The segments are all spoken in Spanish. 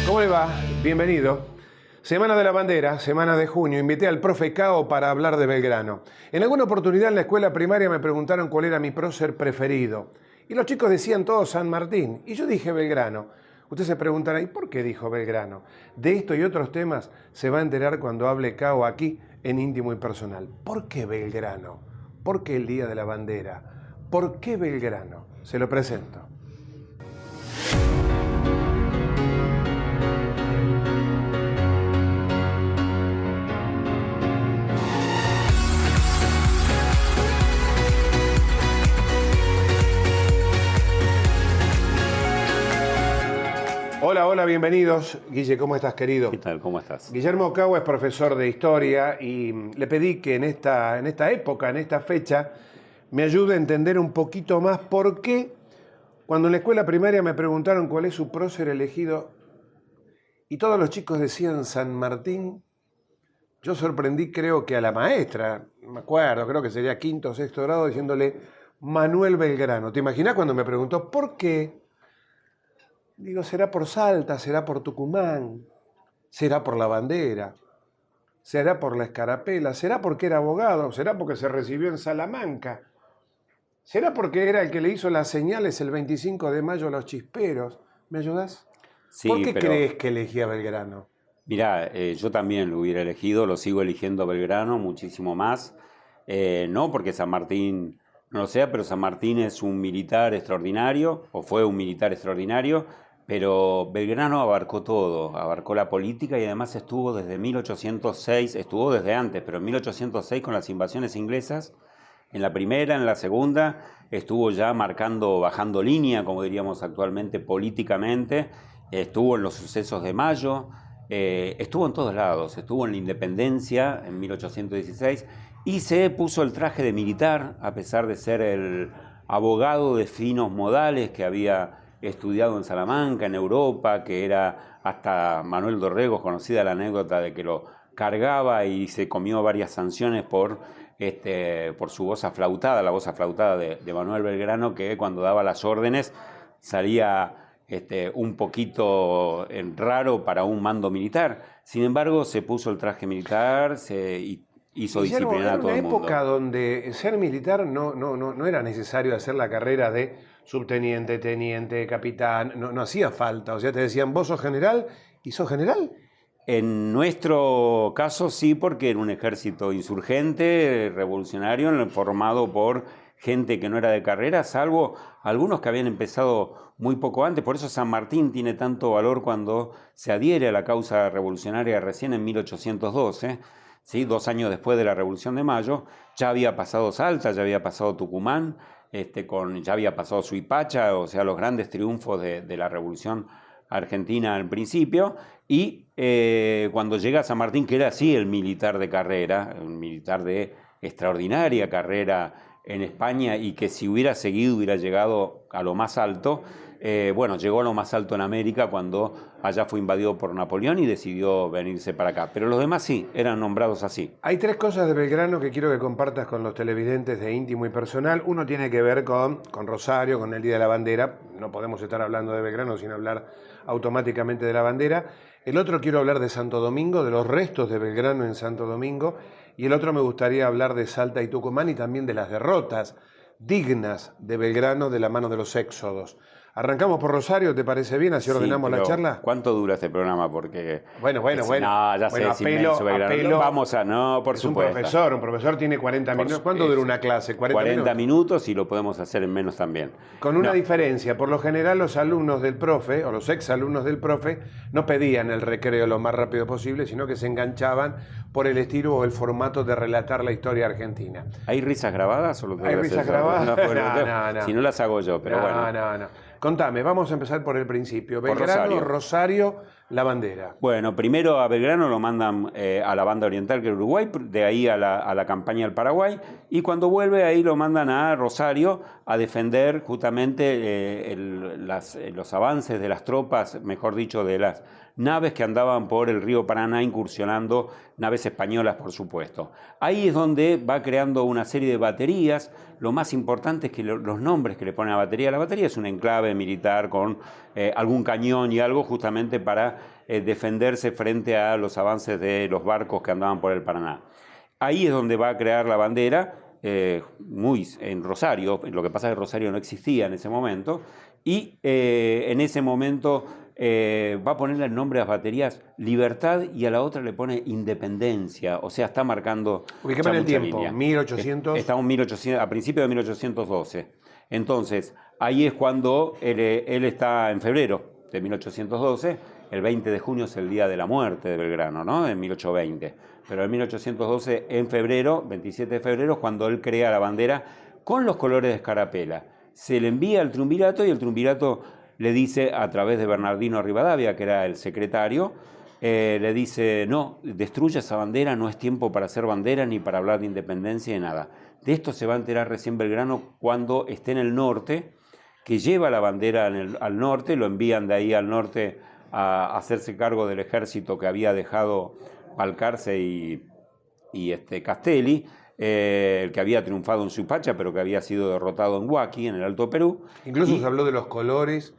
¿Cómo le va? Bienvenido. Semana de la Bandera, semana de junio. Invité al profe Cao para hablar de Belgrano. En alguna oportunidad en la escuela primaria me preguntaron cuál era mi prócer preferido. Y los chicos decían todos San Martín. Y yo dije Belgrano. Usted se preguntará, ¿y por qué dijo Belgrano? De esto y otros temas se va a enterar cuando hable Cao aquí en Íntimo y Personal. ¿Por qué Belgrano? ¿Por qué el Día de la Bandera? ¿Por qué Belgrano? Se lo presento. Hola, hola, bienvenidos. Guille, ¿cómo estás, querido? ¿Qué tal? ¿Cómo estás? Guillermo Cao es profesor de historia y le pedí que en esta época, en esta fecha, me ayude a entender un poquito más por qué, cuando en la escuela primaria me preguntaron cuál es su prócer elegido y todos los chicos decían San Martín, yo sorprendí, creo que a la maestra, no me acuerdo, creo que sería quinto o sexto grado, diciéndole Manuel Belgrano. ¿Te imaginás cuando me preguntó por qué? Digo, será por Salta, será por Tucumán, será por la bandera, será por la escarapela, será porque era abogado, será porque se recibió en Salamanca, será porque era el que le hizo las señales el 25 de mayo a los chisperos. ¿Me ayudás? Sí, ¿Por qué pero crees que elegía Belgrano? mirá, yo también lo hubiera elegido, lo sigo eligiendo a Belgrano muchísimo más. No porque San Martín no lo sea, pero San Martín es un militar extraordinario, o fue un militar extraordinario, pero Belgrano abarcó todo, abarcó la política y además estuvo desde 1806, estuvo desde antes, pero en 1806 con las invasiones inglesas, en la primera, en la segunda, estuvo ya marcando, bajando línea, como diríamos actualmente, políticamente, estuvo en los sucesos de Mayo, estuvo en todos lados, estuvo en la independencia en 1816 y se puso el traje de militar, a pesar de ser el abogado de finos modales que había estudiado en Salamanca, en Europa, que era hasta Manuel Dorrego, conocida la anécdota de que lo cargaba y se comió varias sanciones por su voz aflautada, la voz aflautada de Manuel Belgrano, que cuando daba las órdenes salía un poquito raro para un mando militar. Sin embargo, se puso el traje militar y hizo disciplinar a todo el mundo. Era una época donde ser militar no era necesario hacer la carrera de subteniente, teniente, capitán, no hacía falta. O sea, te decían, vos sos general y sos general. En nuestro caso sí, porque era un ejército insurgente, revolucionario, formado por gente que no era de carrera, salvo algunos que habían empezado muy poco antes. Por eso San Martín tiene tanto valor cuando se adhiere a la causa revolucionaria recién en 1812, ¿sí? 2 años después de la Revolución de Mayo. Ya había pasado Salta, ya había pasado Tucumán, ya había pasado Suipacha, o sea, los grandes triunfos de la Revolución Argentina al principio, y cuando llega a San Martín, que era así el militar de carrera, un militar de extraordinaria carrera en España y que si hubiera seguido hubiera llegado a lo más alto. Llegó a lo más alto en América cuando allá fue invadido por Napoleón y decidió venirse para acá. Pero los demás sí, eran nombrados así. Hay 3 cosas de Belgrano que quiero que compartas con los televidentes de Íntimo y Personal. Uno tiene que ver con Rosario, con el Día de la Bandera. No podemos estar hablando de Belgrano sin hablar automáticamente de la bandera. El otro quiero hablar de Santo Domingo, de los restos de Belgrano en Santo Domingo. Y el otro me gustaría hablar de Salta y Tucumán y también de las derrotas dignas de Belgrano de la mano de los éxodos. Arrancamos por Rosario, ¿te parece bien? Así ordenamos la charla. ¿Cuánto dura este programa? Porque Bueno. No, ya sé, apelo. Vamos a, no, por supuesto. Un profesor tiene 40 minutos. ¿Cuánto dura una clase? 40 minutos y lo podemos hacer en menos también. Con una diferencia, por lo general los alumnos del profe, o los exalumnos del profe, no pedían el recreo lo más rápido posible, sino que se enganchaban por el estilo o el formato de relatar la historia argentina. ¿Hay risas grabadas o lo que ¿Hay risas grabadas? No. Si no las hago yo, pero bueno. No. Contame, vamos a empezar por el principio. Belgrano, Rosario, la bandera. Bueno, primero a Belgrano lo mandan a la banda oriental, que era Uruguay, de ahí a la campaña del Paraguay, y cuando vuelve ahí lo mandan a Rosario a defender justamente los avances de las tropas, mejor dicho, de las naves que andaban por el río Paraná incursionando, naves españolas por supuesto. Ahí es donde va creando una serie de baterías. Lo más importante es que los nombres que le ponen a la batería es un enclave militar con algún cañón y algo justamente para defenderse frente a los avances de los barcos que andaban por el Paraná. Ahí es donde va a crear la bandera, en Rosario. Lo que pasa es que Rosario no existía en ese momento, y en ese momento va a ponerle el nombre a las baterías Libertad, y a la otra le pone Independencia. O sea, está marcando. Ubícame en el tiempo, línea. 1800. Estamos a principios de 1812. Entonces, ahí es cuando él está en febrero de 1812. El 20 de junio es el día de la muerte de Belgrano, ¿no? En 1820. Pero en 1812, en febrero, 27 de febrero, es cuando él crea la bandera con los colores de Escarapela. Se le envía al triunvirato, y el triunvirato le dice, a través de Bernardino Rivadavia, que era el secretario, le dice: no, destruya esa bandera, no es tiempo para hacer bandera ni para hablar de independencia ni nada. De esto se va a enterar recién Belgrano cuando esté en el norte, que lleva la bandera al norte, lo envían de ahí al norte a hacerse cargo del ejército que había dejado Balcarce y Castelli, el que había triunfado en Suipacha, pero que había sido derrotado en Huaki, en el Alto Perú. Incluso se habló de los colores,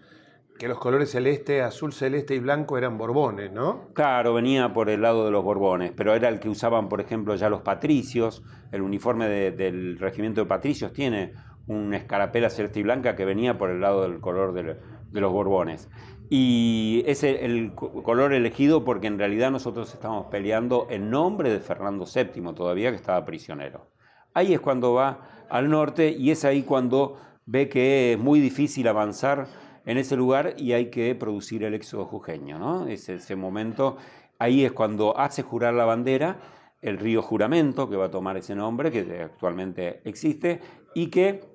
que los colores celeste, azul, celeste y blanco eran borbones, ¿no? Claro, venía por el lado de los borbones, pero era el que usaban, por ejemplo, ya los patricios. El uniforme del regimiento de patricios tiene una escarapela celeste y blanca que venía por el lado del color de los borbones. Y es el color elegido porque en realidad nosotros estamos peleando en nombre de Fernando VII todavía, que estaba prisionero. Ahí es cuando va al norte, y es ahí cuando ve que es muy difícil avanzar en ese lugar y hay que producir el éxodo jujeño, ¿no? Es ese momento. Ahí es cuando hace jurar la bandera el río Juramento, que va a tomar ese nombre, que actualmente existe, y que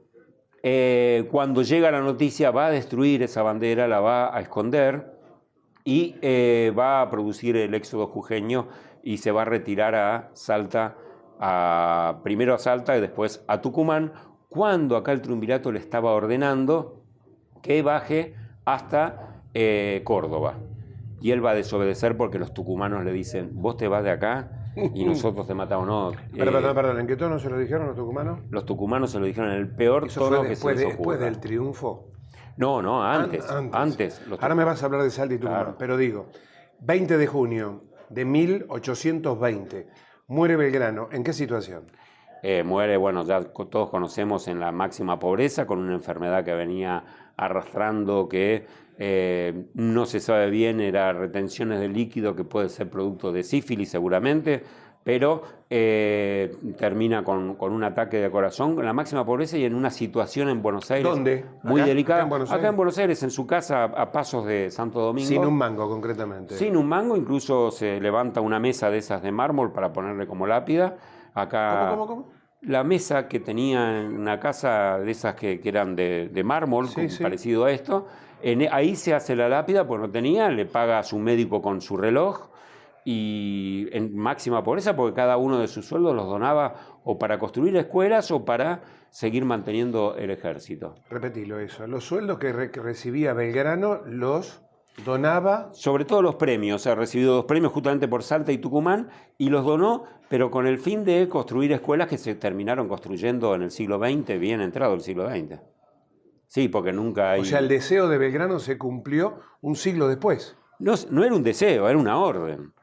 cuando llega la noticia va a destruir esa bandera, la va a esconder, y va a producir el éxodo jujeño, y se va a retirar a Salta, primero a Salta y después a Tucumán, cuando acá el triunvirato le estaba ordenando que baje hasta Córdoba. Y él va a desobedecer porque los tucumanos le dicen: vos te vas de acá y nosotros te matamos. No, Perdón, ¿en qué tono se lo dijeron los tucumanos? Los tucumanos se lo dijeron en el peor ¿Eso tono fue que se les ocurra. después del triunfo? No, antes. Ahora me vas a hablar de Salta y Tucumán, claro. Pero digo, 20 de junio de 1820, muere Belgrano. ¿En qué situación? Muere, bueno, ya todos conocemos, en la máxima pobreza, con una enfermedad que venía arrastrando, que no se sabe bien, era retenciones de líquido, que puede ser producto de sífilis seguramente, pero termina con un ataque de corazón, en la máxima pobreza y en una situación en Buenos Aires. ¿Dónde? Muy delicada. Acá en Buenos Aires, en su casa, a pasos de Santo Domingo. Sin un mango, concretamente. Sin un mango, incluso se levanta una mesa de esas de mármol para ponerle como lápida. Acá, ¿Cómo? La mesa que tenía en una casa de esas que eran de mármol, sí. Parecido a esto, ahí se hace la lápida, pues no tenía, le paga a su médico con su reloj, y en máxima pobreza, porque cada uno de sus sueldos los donaba o para construir escuelas o para seguir manteniendo el ejército. Repetilo eso, los sueldos que recibía Belgrano los donaba. Sobre todo los premios, ha recibido 2 premios justamente por Salta y Tucumán, y los donó, pero con el fin de construir escuelas que se terminaron construyendo en el siglo XX, bien entrado el siglo XX. Sí, porque nunca hay... O sea, el deseo de Belgrano se cumplió un siglo después. No era un deseo, era una orden.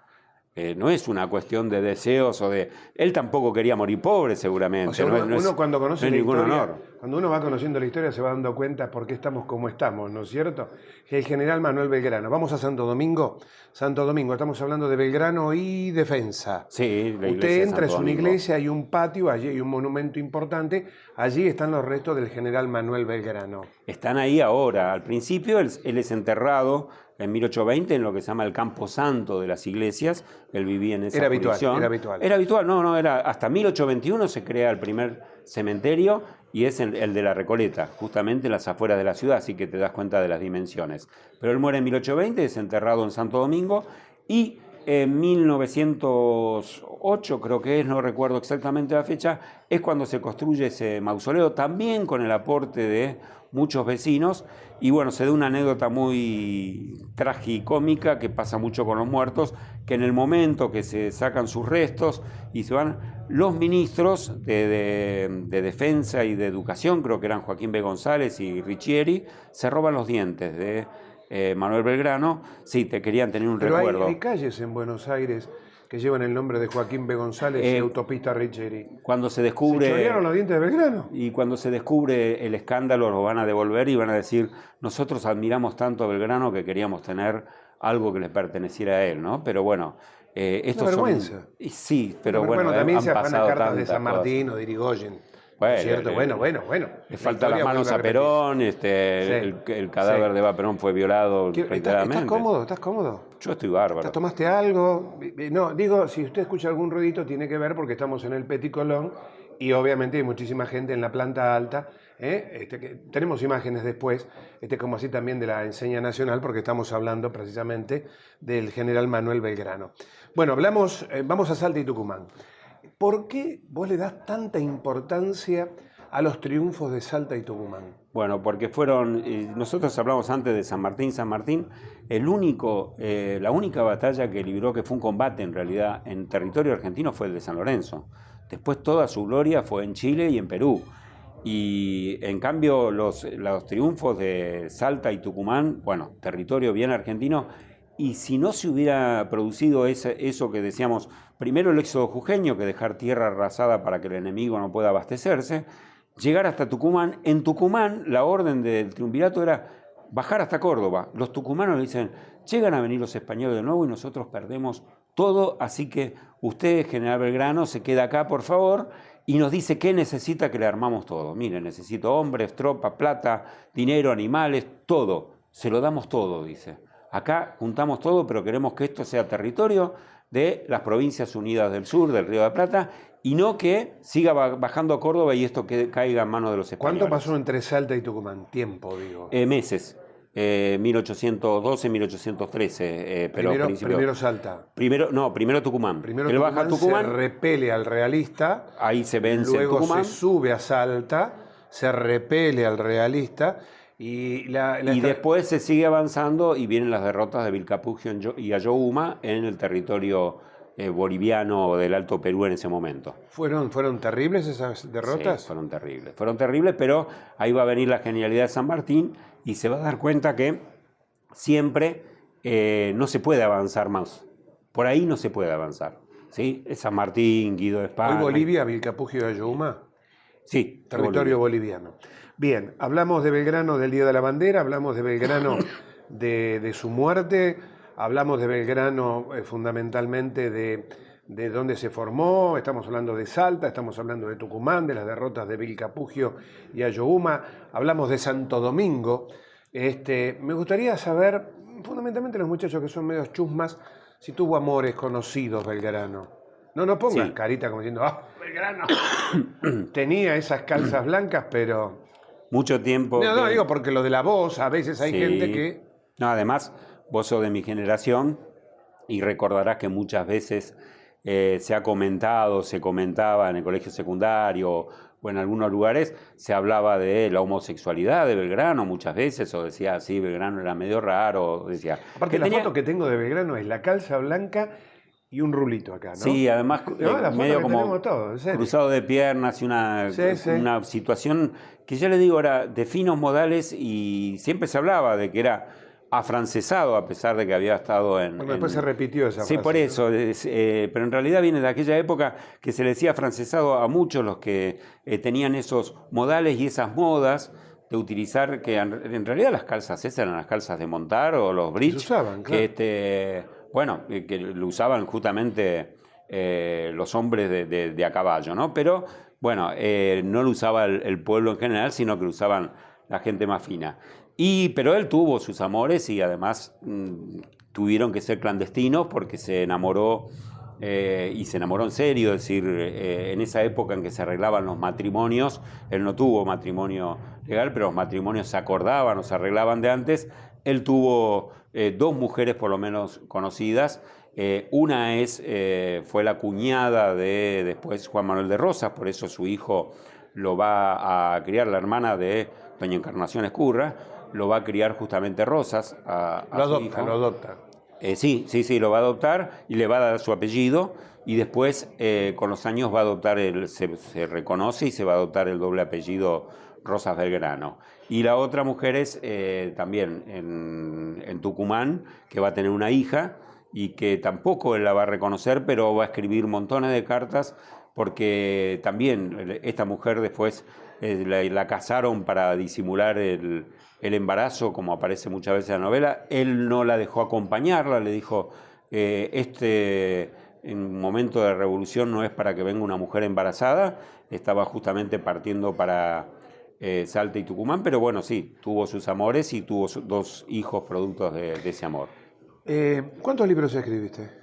No es una cuestión de deseos o de... Él tampoco quería morir pobre, seguramente. O sea, uno cuando conoce la historia, honor. Cuando uno va conociendo la historia se va dando cuenta por qué estamos como estamos, ¿no es cierto? El general Manuel Belgrano. Vamos a Santo Domingo. Santo Domingo, estamos hablando de Belgrano y defensa. Sí, la iglesia. Usted entra, es una iglesia, hay un patio, allí hay un monumento importante. Allí están los restos del general Manuel Belgrano. Están ahí ahora. Al principio él es enterrado en 1820 en lo que se llama el Campo Santo de las iglesias. Él vivía en esa jurisdicción. Era habitual. No, era hasta 1821 se crea el primer cementerio, y es el de la Recoleta, justamente en las afueras de la ciudad, así que te das cuenta de las dimensiones. Pero él muere en 1820, es enterrado en Santo Domingo, y en 1908, creo que es, no recuerdo exactamente la fecha, es cuando se construye ese mausoleo, también con el aporte de muchos vecinos. Y bueno, se da una anécdota muy tragicómica que pasa mucho con los muertos, que en el momento que se sacan sus restos y se van, los ministros de Defensa y de Educación, creo que eran Joaquín B. González y Riccieri, se roban los dientes de Manuel Belgrano, sí, te querían tener un Pero recuerdo. hay calles en Buenos Aires que llevan el nombre de Joaquín B. González y Autopista Richeri. Cuando se ¿Se descubre... chorearon los dientes de Belgrano? Y cuando se descubre el escándalo lo van a devolver y van a decir, nosotros admiramos tanto a Belgrano que queríamos tener algo que le perteneciera a él, ¿no? Pero bueno, estos Una vergüenza. son... Sí, pero bueno, también han se afanan pasado cartas de tantas San Martín cosas. o de Irigoyen. Bueno, ¿Cierto? Bueno. Le faltan las manos a Perón, el cadáver de Eva Perón fue violado reiteradamente. ¿Estás cómodo? ¿Estás cómodo? Yo estoy bárbaro. ¿Tomaste algo? No, digo, si usted escucha algún ruidito tiene que ver porque estamos en el Petit Colón y obviamente hay muchísima gente en la planta alta. Tenemos imágenes después, como así también de la enseña nacional, porque estamos hablando precisamente del general Manuel Belgrano. Bueno, vamos a Salta y Tucumán. ¿Por qué vos le das tanta importancia a los triunfos de Salta y Tucumán? Bueno, porque fueron, nosotros hablamos antes de San Martín, la única batalla que libró, que fue un combate en realidad en territorio argentino, fue el de San Lorenzo. Después toda su gloria fue en Chile y en Perú. Y en cambio los triunfos de Salta y Tucumán, bueno, territorio bien argentino, y si no se hubiera producido eso que decíamos, primero el éxodo jujeño, que dejar tierra arrasada para que el enemigo no pueda abastecerse, llegar hasta Tucumán. En Tucumán la orden del triunvirato era bajar hasta Córdoba. Los tucumanos le dicen, llegan a venir los españoles de nuevo y nosotros perdemos todo, así que usted, general Belgrano, se queda acá, por favor, y nos dice qué necesita que le armamos todo. Mire, necesito hombres, tropa, plata, dinero, animales, todo. Se lo damos todo, dice. Acá juntamos todo, pero queremos que esto sea territorio de las Provincias Unidas del Sur, del Río de la Plata, y no que siga bajando a Córdoba y esto que caiga en manos de los españoles. ¿Cuánto pasó entre Salta y Tucumán? Tiempo, digo. Meses. 1812, 1813, pero primero Salta. Primero Tucumán. Primero Él baja a Tucumán, se repele al realista. ahí se vence luego en Tucumán. se sube a Salta, se repele al realista y después se sigue avanzando y vienen las derrotas de Vilcapugio y Ayohuma en el territorio boliviano del Alto Perú en ese momento. ¿Fueron terribles esas derrotas? Sí, fueron terribles, pero ahí va a venir la genialidad de San Martín y se va a dar cuenta que siempre no se puede avanzar más. Por ahí no se puede avanzar. ¿Sí? San Martín, Guido de Esparra. ¿Hoy Bolivia, Vilcapugio y Ayohuma? Sí. Territorio boliviano. Bien, hablamos de Belgrano del Día de la Bandera, hablamos de Belgrano de su muerte, hablamos de Belgrano fundamentalmente de dónde se formó, estamos hablando de Salta, estamos hablando de Tucumán, de las derrotas de Vilcapugio y Ayohuma, hablamos de Santo Domingo. Me gustaría saber, fundamentalmente los muchachos que son medios chusmas, si tuvo amores conocidos Belgrano. No pongas carita como diciendo, Belgrano tenía esas calzas blancas, pero... Mucho tiempo... No, digo, porque lo de la voz, a veces hay gente que... No, además, vos sos de mi generación y recordarás que muchas veces se comentaba en el colegio secundario o en algunos lugares, se hablaba de la homosexualidad de Belgrano muchas veces, o decía, sí, Belgrano era medio raro, decía... Aparte, la foto que tengo de Belgrano es la calza blanca y un rulito acá, ¿no? Sí, además medio como todo, cruzado de piernas y una situación que ya le digo era de finos modales y siempre se hablaba de que era afrancesado a pesar de que había estado en... Bueno, después se repitió esa frase. Sí, por eso, pero en realidad viene de aquella época que se le decía afrancesado a muchos los que tenían esos modales y esas modas de utilizar, que en realidad las calzas esas eran las calzas de montar o los bridge. Se usaban, claro. Que lo usaban justamente los hombres de a caballo, ¿no? Pero, bueno, no lo usaba el pueblo en general, sino que lo usaban la gente más fina. Pero él tuvo sus amores y además tuvieron que ser clandestinos porque se enamoró, y se enamoró en serio, es decir, en esa época en que se arreglaban los matrimonios, él no tuvo matrimonio legal, pero los matrimonios se acordaban o se arreglaban de antes. Él tuvo 2 mujeres por lo menos conocidas. Una fue la cuñada de después Juan Manuel de Rosas, por eso su hijo lo va a criar, la hermana de doña Encarnación Escurra, lo va a criar justamente Rosas lo adopta. Sí, lo va a adoptar y le va a dar su apellido y después con los años va a adoptar, se reconoce y se va a adoptar el doble apellido Rosas Belgrano. Y la otra mujer es también en Tucumán, que va a tener una hija y que tampoco él la va a reconocer, pero va a escribir montones de cartas porque también esta mujer después la casaron para disimular el embarazo, como aparece muchas veces en la novela. Él no la dejó acompañarla, le dijo, en un momento de revolución no es para que venga una mujer embarazada. Estaba justamente partiendo para Salta y Tucumán, pero bueno, sí, tuvo sus amores y tuvo 2 hijos productos de ese amor. ¿Cuántos libros escribiste?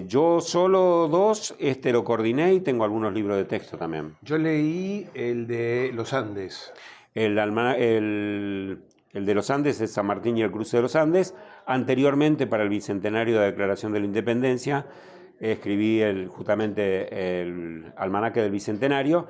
Yo solo 2, lo coordiné y tengo algunos libros de texto también. Yo leí el de los Andes. El de los Andes es San Martín y el cruce de los Andes. Anteriormente, para el bicentenario de la Declaración de la Independencia, escribí justamente el almanaque del Bicentenario,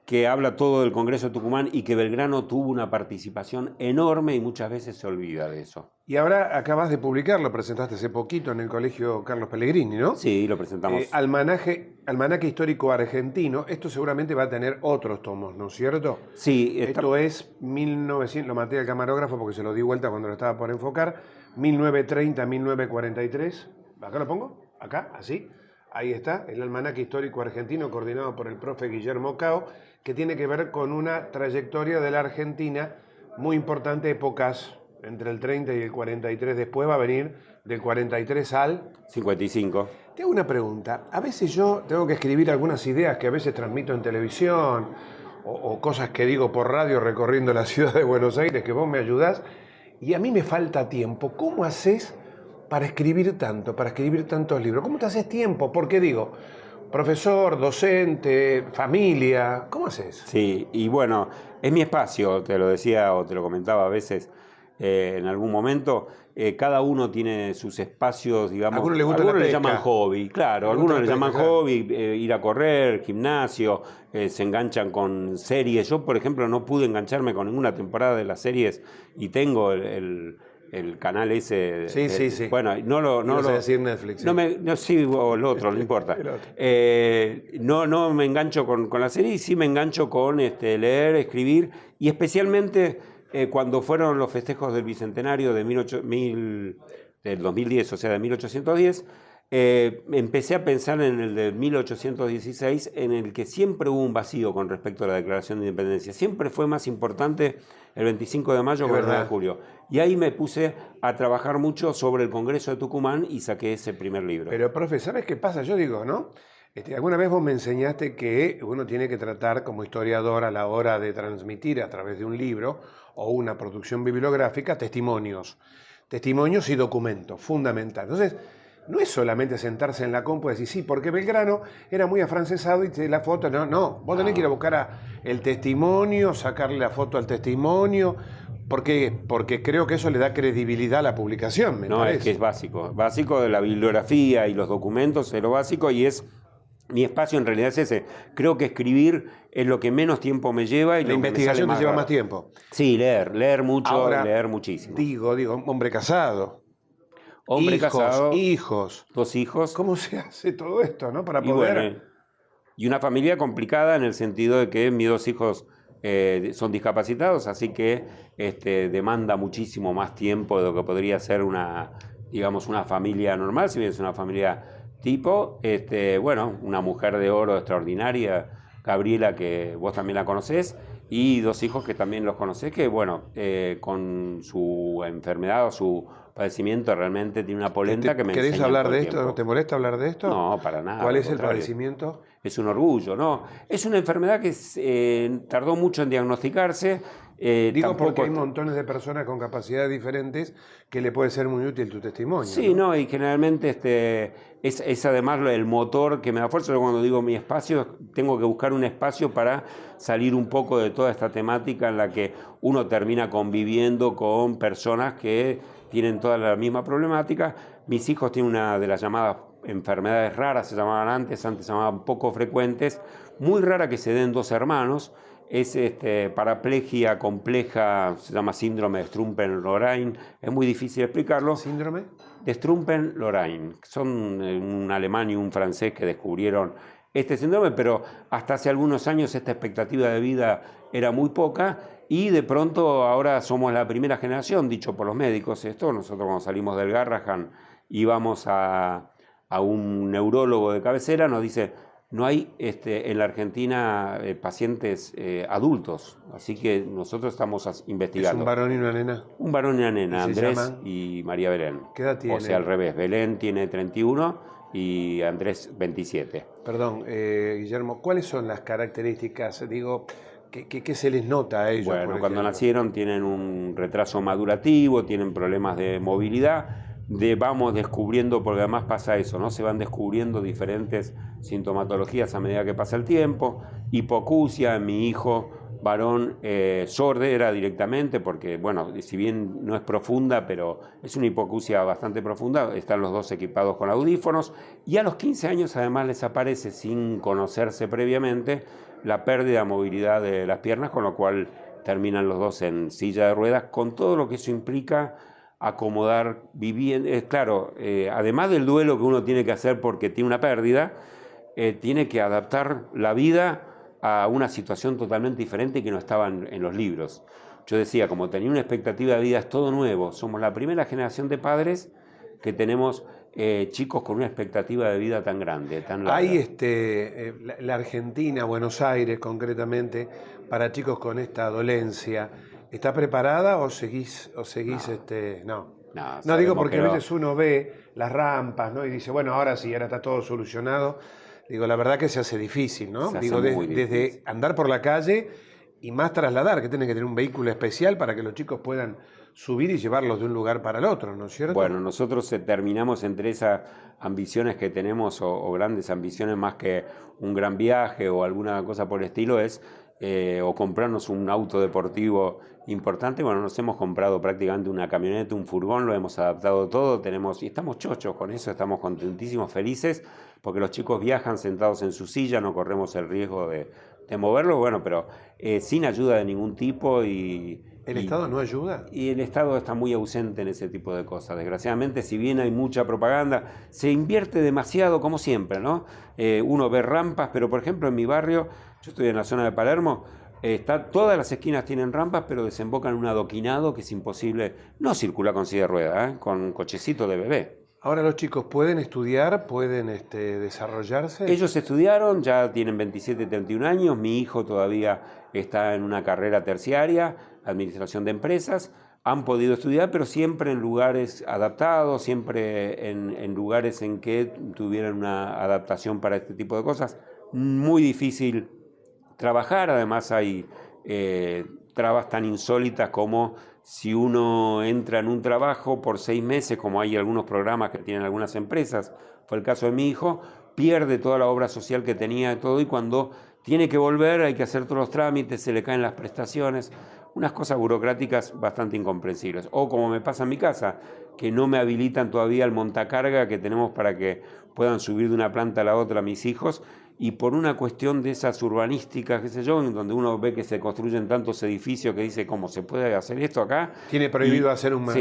que habla todo del Congreso de Tucumán y que Belgrano tuvo una participación enorme y muchas veces se olvida de eso. Y ahora acabas de publicar, lo presentaste hace poquito en el Colegio Carlos Pellegrini, ¿no? Sí, lo presentamos. Almanaque Histórico Argentino. Esto seguramente va a tener otros tomos, ¿no es cierto? Sí. Esto es 1900, lo maté al camarógrafo porque se lo di vuelta cuando lo estaba por enfocar, 1930-1943. ¿Acá lo pongo? ¿Acá? ¿Así? Ahí está, el Almanaque Histórico Argentino, coordinado por el profe Guillermo Cao, que tiene que ver con una trayectoria de la Argentina muy importante, épocas entre el 30 y el 43. Después va a venir del 43 al 55. Te hago una pregunta. A veces yo tengo que escribir algunas ideas que a veces transmito en televisión o cosas que digo por radio recorriendo la ciudad de Buenos Aires, que vos me ayudás, y a mí me falta tiempo. ¿Cómo haces para escribir tanto, para escribir tantos libros? ¿Cómo te haces tiempo? Porque digo, profesor, docente, familia, ¿cómo haces? Sí, y bueno, es mi espacio, te lo decía o te lo comentaba a veces en algún momento. Cada uno tiene sus espacios, digamos. Algunos le llaman hobby, claro. Algunos le llaman hobby, ir a correr, gimnasio, se enganchan con series. Yo, por ejemplo, no pude engancharme con ninguna temporada de las series y tengo el canal ese. Sí. Bueno, no lo decir Netflix. Sí, o el otro, no importa. No me engancho con la serie, y sí me engancho con leer, escribir, y especialmente cuando fueron los festejos del Bicentenario del 2010, o sea, de 1810, empecé a pensar en el de 1816, en el que siempre hubo un vacío con respecto a la Declaración de Independencia. Siempre fue más importante el 25 de mayo que el 9 de julio. Y ahí me puse a trabajar mucho sobre el Congreso de Tucumán y saqué ese primer libro. Pero, profe, ¿sabes qué pasa? Yo digo, ¿no? Alguna vez vos me enseñaste que uno tiene que tratar como historiador a la hora de transmitir a través de un libro o una producción bibliográfica testimonios y documentos, fundamental. Entonces, no es solamente sentarse en la compu y decir, sí, porque Belgrano era muy afrancesado y la foto, no, vos tenés que ir a buscar el testimonio, sacarle la foto al testimonio. ¿Por qué? Porque creo que eso le da credibilidad a la publicación, me parece. Es que es básico de la bibliografía y los documentos es lo básico, y es mi espacio en realidad es ese. Creo que escribir es lo que menos tiempo me lleva. Y la investigación te lleva más tiempo. Sí, leer mucho, ahora, leer muchísimo. Digo, hombre casado. Casado. 2 hijos. ¿Cómo se hace todo esto, no? Para poder... Y una familia complicada en el sentido de que mis 2 hijos son discapacitados, así que demanda muchísimo más tiempo de lo que podría ser una familia normal, si bien es una familia tipo, una mujer de oro extraordinaria, Gabriela, que vos también la conocés, y 2 hijos que también los conocés, que con su enfermedad o su padecimiento realmente tiene una polenta que me enseña. ¿Querés hablar de esto? ¿Te molesta hablar de esto? No, para nada. ¿Cuál es el padecimiento? Es un orgullo, ¿no? Es una enfermedad que tardó mucho en diagnosticarse. Digo porque hay montones de personas con capacidades diferentes que le puede ser muy útil tu testimonio. Sí, ¿no? Y generalmente es además el motor que me da fuerza. Yo cuando digo mi espacio, tengo que buscar un espacio para salir un poco de toda esta temática en la que uno termina conviviendo con personas que tienen toda la misma problemática. Mis hijos tienen una de las llamadas enfermedades raras, se llamaban antes se llamaban poco frecuentes, muy rara que se den 2 hermanos. Es paraplegia compleja, se llama síndrome de Strumpen-Lorraine, es muy difícil explicarlo. ¿Síndrome? De Strumpen-Lorraine. Son un alemán y un francés que descubrieron este síndrome, pero hasta hace algunos años esta expectativa de vida era muy poca y de pronto ahora somos la primera generación, dicho por los médicos esto. Nosotros cuando salimos del Garrahan íbamos a un neurólogo de cabecera, nos dice, no hay en la Argentina pacientes adultos, así que nosotros estamos investigando. ¿Es un varón y una nena? Un varón y una nena, Andrés llaman? y María Belén. ¿Qué edad tiene? O sea, al revés, Belén tiene 31 y Andrés 27. Perdón, Guillermo, ¿cuáles son las características, digo, que se les nota a ellos? Bueno, cuando nacieron tienen un retraso madurativo, tienen problemas de movilidad, vamos descubriendo, porque además pasa eso, ¿no? Se van descubriendo diferentes sintomatologías a medida que pasa el tiempo. Hipoacusia, en mi hijo varón, sordera directamente, porque, bueno, si bien no es profunda, pero es una hipoacusia bastante profunda, están los dos equipados con audífonos, y a los 15 años además les aparece, sin conocerse previamente, la pérdida de movilidad de las piernas, con lo cual terminan los dos en silla de ruedas, con todo lo que eso implica. Acomodar vivienda, claro, además del duelo que uno tiene que hacer porque tiene una pérdida, tiene que adaptar la vida a una situación totalmente diferente que no estaba en los libros. Yo decía, como tenía una expectativa de vida, es todo nuevo. Somos la primera generación de padres que tenemos chicos con una expectativa de vida tan grande, tan larga. Hay la Argentina, Buenos Aires concretamente, para chicos con esta dolencia, ¿está preparada o seguís no? No, digo porque a veces uno ve las rampas, ¿no? Y dice, bueno, ahora sí, ahora está todo solucionado. Digo, la verdad que se hace difícil, ¿no? Digo, desde andar por la calle y más trasladar, que tienen que tener un vehículo especial para que los chicos puedan subir y llevarlos de un lugar para el otro, ¿no es cierto? Bueno, nosotros terminamos entre esas ambiciones que tenemos, o grandes ambiciones más que un gran viaje o alguna cosa por el estilo, es o comprarnos un auto deportivo importante. Bueno, nos hemos comprado prácticamente una camioneta, un furgón, lo hemos adaptado todo, y estamos chochos con eso, estamos contentísimos, felices, porque los chicos viajan sentados en su silla, no corremos el riesgo de moverlo, bueno, pero sin ayuda de ningún tipo. ¿El Estado no ayuda? Y el Estado está muy ausente en ese tipo de cosas. Desgraciadamente, si bien hay mucha propaganda, se invierte demasiado, como siempre, ¿no? Uno ve rampas, pero por ejemplo en mi barrio, yo estoy en la zona de Palermo, todas las esquinas tienen rampas, pero desembocan en un adoquinado que es imposible, no circular con silla de ruedas, con un cochecito de bebé. Ahora los chicos pueden estudiar, pueden desarrollarse. Ellos estudiaron, ya tienen 27, 31 años, mi hijo todavía está en una carrera terciaria, administración de empresas, han podido estudiar, pero siempre en lugares adaptados, siempre en lugares en que tuvieran una adaptación para este tipo de cosas. Muy difícil trabajar, además hay trabas tan insólitas como si uno entra en un trabajo por 6 meses, como hay algunos programas que tienen algunas empresas, fue el caso de mi hijo, pierde toda la obra social que tenía y todo, y cuando tiene que volver hay que hacer todos los trámites, se le caen las prestaciones, unas cosas burocráticas bastante incomprensibles. O como me pasa en mi casa, que no me habilitan todavía el montacarga que tenemos para que puedan subir de una planta a la otra mis hijos, y por una cuestión de esas urbanísticas, qué sé yo, en donde uno ve que se construyen tantos edificios que dice, ¿cómo se puede hacer esto acá? Tiene prohibido hacer una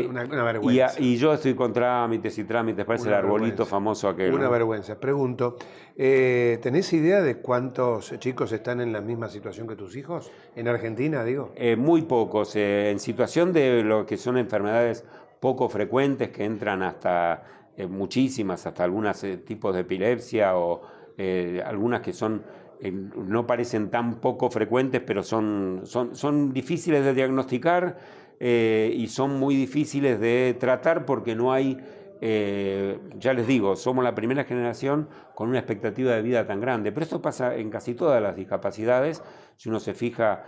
vergüenza. Y yo estoy con trámites y trámites, parece el arbolito famoso aquel. Una vergüenza. Pregunto, ¿tenés idea de cuántos chicos están en la misma situación que tus hijos? ¿En Argentina, digo? Muy pocos, en situación de lo que son enfermedades poco frecuentes, que entran hasta muchísimas, hasta algunos tipos de epilepsia o algunas que son no parecen tan poco frecuentes, pero son difíciles de diagnosticar y son muy difíciles de tratar porque no hay, ya les digo, somos la primera generación con una expectativa de vida tan grande, pero esto pasa en casi todas las discapacidades. Si uno se fija,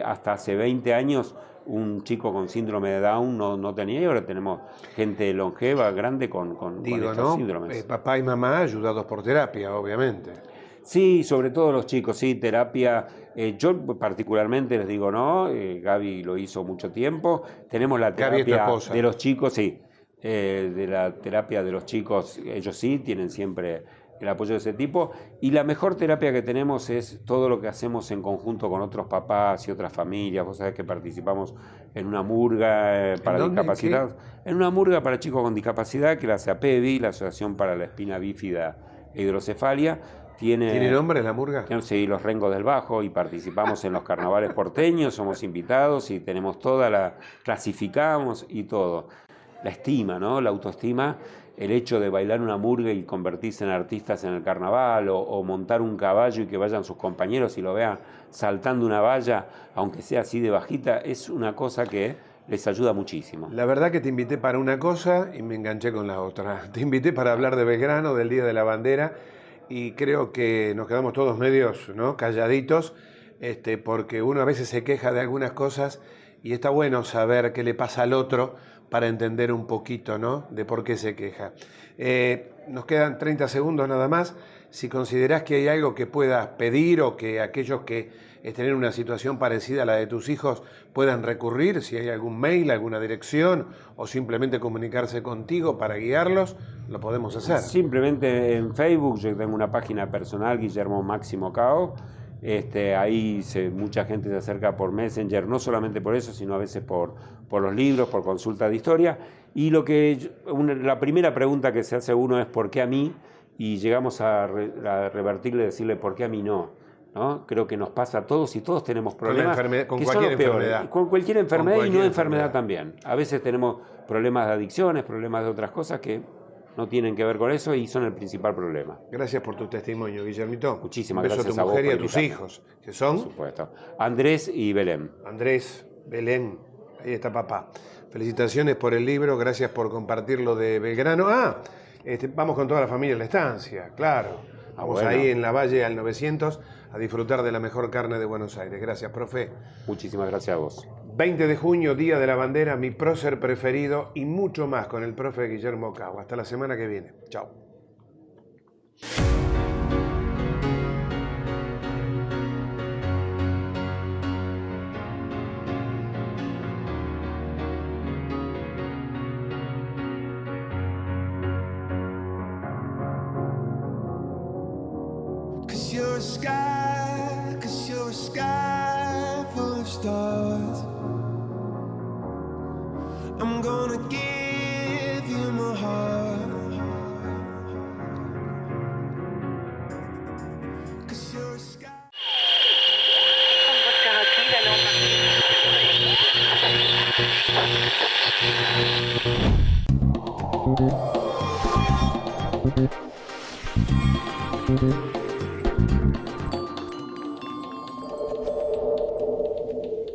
hasta hace 20 años un chico con síndrome de Down no tenía, y ahora tenemos gente longeva, grande con estos síndromes. Papá y mamá ayudados por terapia, obviamente. Sí, sobre todo los chicos, sí, terapia. Yo particularmente les digo, no, Gaby lo hizo mucho tiempo. Tenemos la terapia de los chicos, sí, de la terapia de los chicos, ellos sí, tienen siempre el apoyo de ese tipo, y la mejor terapia que tenemos es todo lo que hacemos en conjunto con otros papás y otras familias. Vos sabés que participamos en una murga para discapacitados, en una murga para chicos con discapacidad que la hace APEVI, la Asociación para la Espina Bífida e Hidrocefalia, ¿Tiene nombre la murga? Sí, los Rengos del Bajo, y participamos en los carnavales porteños, somos invitados y tenemos clasificamos y todo. La estima, ¿no? La autoestima, el hecho de bailar una murga y convertirse en artistas en el carnaval, o montar un caballo y que vayan sus compañeros y lo vean saltando una valla, aunque sea así de bajita, es una cosa que les ayuda muchísimo. La verdad que te invité para una cosa y me enganché con la otra. Te invité para hablar de Belgrano, del Día de la Bandera, y creo que nos quedamos todos medios, ¿no?, calladitos, porque uno a veces se queja de algunas cosas y está bueno saber qué le pasa al otro para entender un poquito, ¿no?, de por qué se queja. Nos quedan 30 segundos nada más. Si considerás que hay algo que puedas pedir, o que aquellos que estén en una situación parecida a la de tus hijos puedan recurrir, si hay algún mail, alguna dirección, o simplemente comunicarse contigo para guiarlos, lo podemos hacer. Simplemente en Facebook, yo tengo una página personal, Guillermo Máximo Cao. Ahí mucha gente se acerca por Messenger, no solamente por eso, sino a veces por los libros, por consulta de historia. Y la primera pregunta que se hace uno es ¿por qué a mí? Y llegamos a revertirle, decirle ¿por qué a mí no? ¿No? Creo que nos pasa a todos, y todos tenemos problemas con que cualquier son los peores. enfermedad. Con cualquier enfermedad, Con y no cualquier enfermedad también. A veces tenemos problemas de adicciones, problemas de otras cosas que no tienen que ver con eso y son el principal problema. Gracias por tu testimonio, Guillermito. Muchísimas gracias a tu vos mujer y a por tus invitarme. hijos, que son Por supuesto. Andrés y Belén. Andrés, Belén, ahí está papá. Felicitaciones por el libro, gracias por compartirlo de Belgrano. Vamos con toda la familia a la estancia, claro. Vamos bueno. Ahí en la Valle al 900 a disfrutar de la mejor carne de Buenos Aires. Gracias, profe. Muchísimas gracias a vos. 20 de junio, Día de la Bandera, mi prócer preferido, y mucho más con el profe Guillermo Cao. Hasta la semana que viene. Chao. Cause you're a sky full of stars. I'm gonna give you my heart. Cause you're a sky.